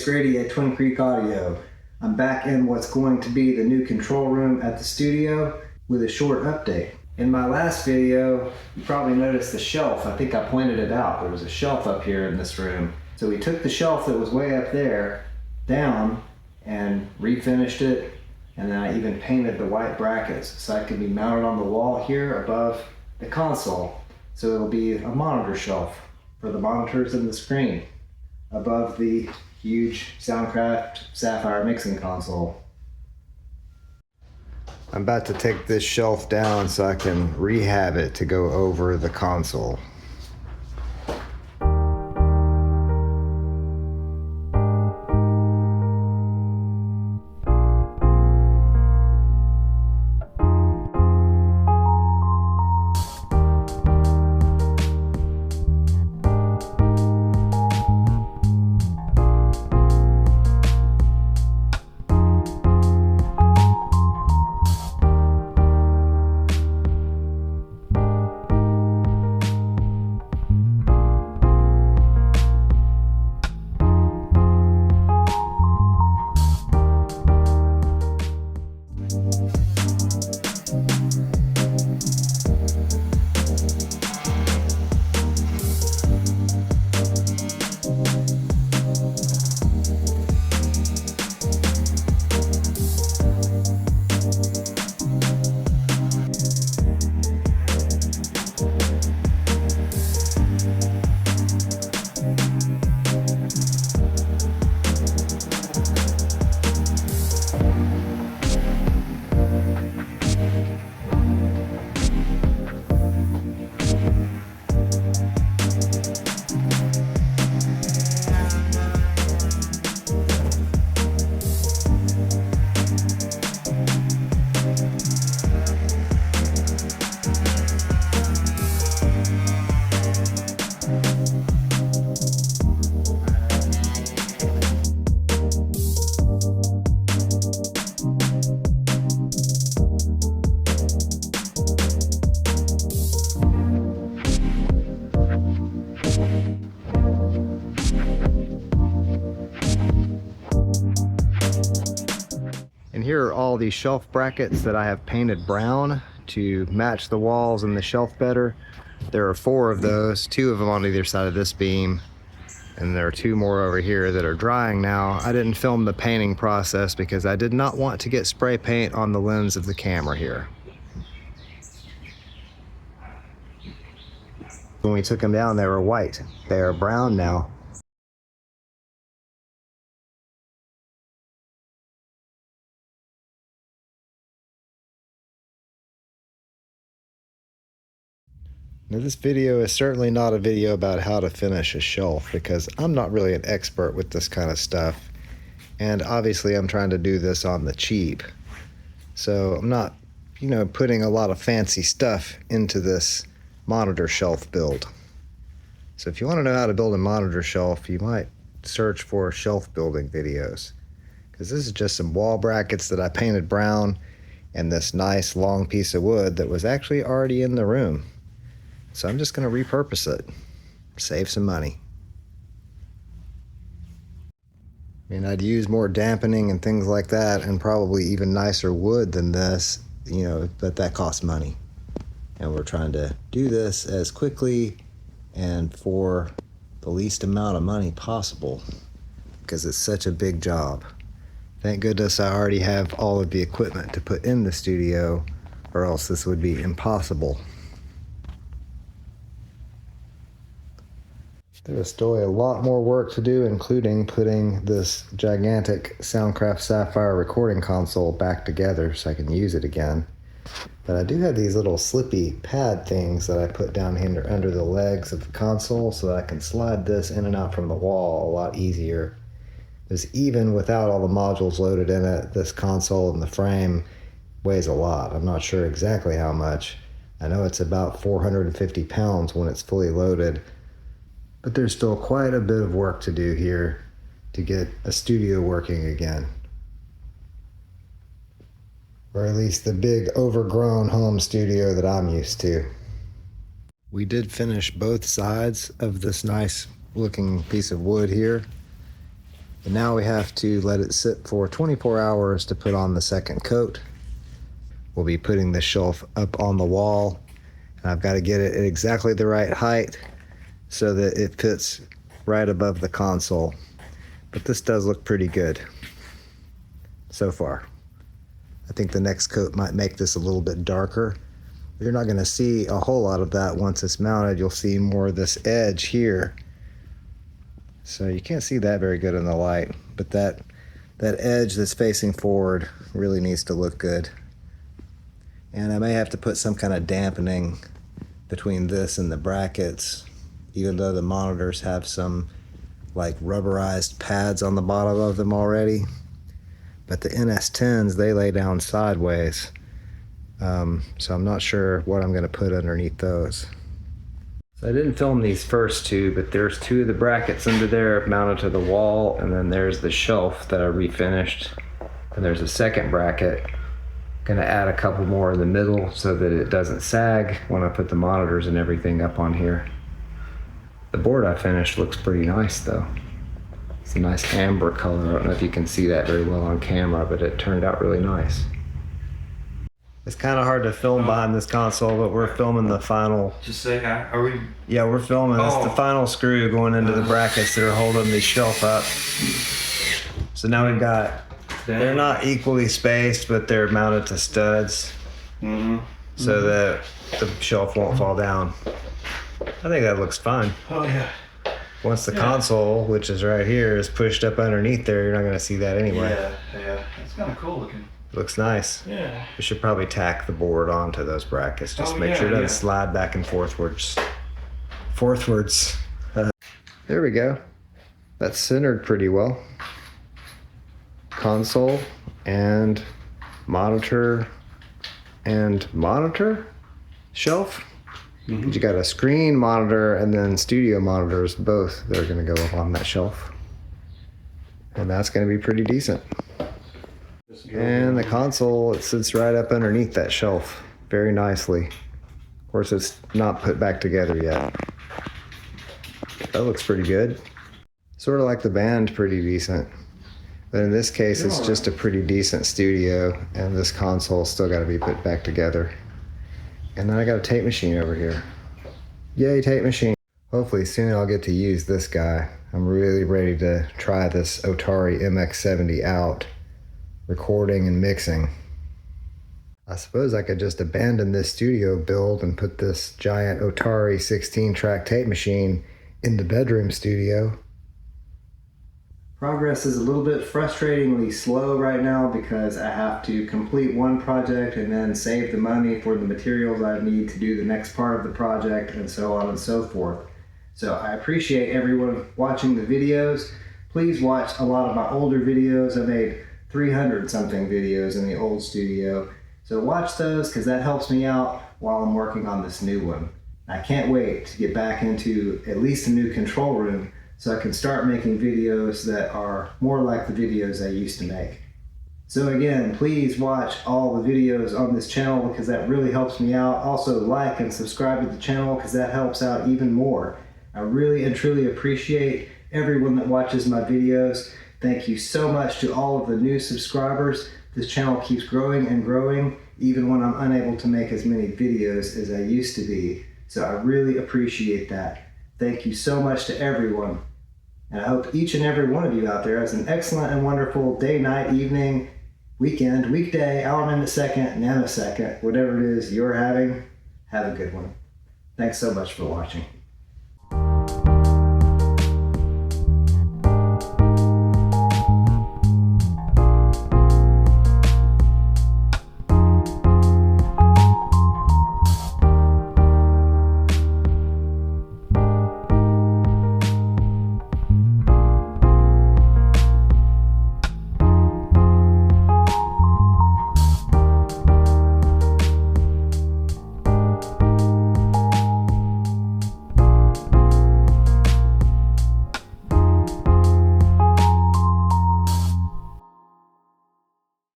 Grady at Twin Creek Audio. I'm back in what's going to be the new control room at the studio with a short update. In my last video, you probably noticed the shelf. I think I pointed it out. There was a shelf up here in this room. So we took the shelf that was way up there down and refinished it, and then I even painted the white brackets so it can be mounted on the wall here above the console. So it'll be a monitor shelf for the monitors and the screen above the huge Soundcraft Sapphire mixing console. I'm about to take this shelf down so I can rehab it to go over the console. Here are all these shelf brackets that I have painted brown to match the walls and the shelf better. There are 4 of those, 2 of them on either side of this beam, and there are 2 more over here that are drying now. I didn't film the painting process because I did not want to get spray paint on the lens of the camera here. When we took them down, they were white. They are brown now. Now this video is certainly not a video about how to finish a shelf because I'm not really an expert with this kind of stuff, and obviously I'm trying to do this on the cheap, so I'm not, putting a lot of fancy stuff into this monitor shelf build. So if you want to know how to build a monitor shelf, you might search for shelf building videos, because this is just some wall brackets that I painted brown and this nice long piece of wood that was actually already in the room. So I'm just going to repurpose it, save some money. And I'd use more dampening and things like that, and probably even nicer wood than this, but that costs money. And we're trying to do this as quickly and for the least amount of money possible, because it's such a big job. Thank goodness I already have all of the equipment to put in the studio, or else this would be impossible. There's still a lot more work to do, including putting this gigantic Soundcraft Sapphire recording console back together so I can use it again. But I do have these little slippy pad things that I put down here under the legs of the console so that I can slide this in and out from the wall a lot easier. Because even without all the modules loaded in it, this console and the frame weighs a lot. I'm not sure exactly how much. I know it's about 450 pounds when it's fully loaded. But there's still quite a bit of work to do here to get a studio working again. Or at least the big overgrown home studio that I'm used to. We did finish both sides of this nice looking piece of wood here. And now we have to let it sit for 24 hours to put on the second coat. We'll be putting the shelf up on the wall. And I've got to get it at exactly the right height so that it fits right above the console. But this does look pretty good so far. I think the next coat might make this a little bit darker. You're not going to see a whole lot of that once it's mounted. You'll see more of this edge here. So you can't see that very good in the light, but that edge that's facing forward really needs to look good. And I may have to put some kind of dampening between this and the brackets, even though the monitors have some like rubberized pads on the bottom of them already. But the NS10s, they lay down sideways. So I'm not sure what I'm going to put underneath those. So I didn't film these first two, but there's two of the brackets under there mounted to the wall, and then there's the shelf that I refinished. And there's a second bracket. Gonna add a couple more in the middle so that it doesn't sag when I put the monitors and everything up on here. The board I finished looks pretty nice though. It's a nice amber color. I don't know if you can see that very well on camera, but it turned out really nice. It's kind of hard to film behind this console, but we're filming the final. Just say hi. Are we? Yeah, we're filming. It's the final screw going into the brackets that are holding the shelf up. So now we've got, they're not equally spaced, but they're mounted to studs so that the shelf won't fall down. I think that looks fine. Oh yeah. Once the console, which is right here, is pushed up underneath there, you're not going to see that anyway. Yeah. It's kind of cool looking. Looks nice. Yeah. We should probably tack the board onto those brackets. Just make sure it doesn't slide back and forthwards. There we go. That's centered pretty well. Console and monitor shelf. You got a screen monitor and then studio monitors, both that are going to go up on that shelf. And that's going to be pretty decent. And the console, it sits right up underneath that shelf very nicely. Of course, it's not put back together yet. That looks pretty good. Sort of like the band, pretty decent. But in this case, it's just a pretty decent studio, and this console's still got to be put back together. And then I got a tape machine over here. Yay, tape machine. Hopefully soon I'll get to use this guy. I'm really ready to try this Otari MX70 out, recording and mixing. I suppose I could just abandon this studio build and put this giant Otari 16-track tape machine in the bedroom studio. Progress is a little bit frustratingly slow right now because I have to complete one project and then save the money for the materials I need to do the next part of the project, and so on and so forth. So I appreciate everyone watching the videos. Please watch a lot of my older videos. I made 300 something videos in the old studio. So watch those because that helps me out while I'm working on this new one. I can't wait to get back into at least a new control room so I can start making videos that are more like the videos I used to make. So again, please watch all the videos on this channel because that really helps me out. Also like and subscribe to the channel because that helps out even more. I really and truly appreciate everyone that watches my videos. Thank you so much to all of the new subscribers. This channel keeps growing and growing even when I'm unable to make as many videos as I used to be. So I really appreciate that. Thank you so much to everyone. And I hope each and every one of you out there has an excellent and wonderful day, night, evening, weekend, weekday, hour, minute, second, nanosecond, whatever it is you're having. Have a good one. Thanks so much for watching.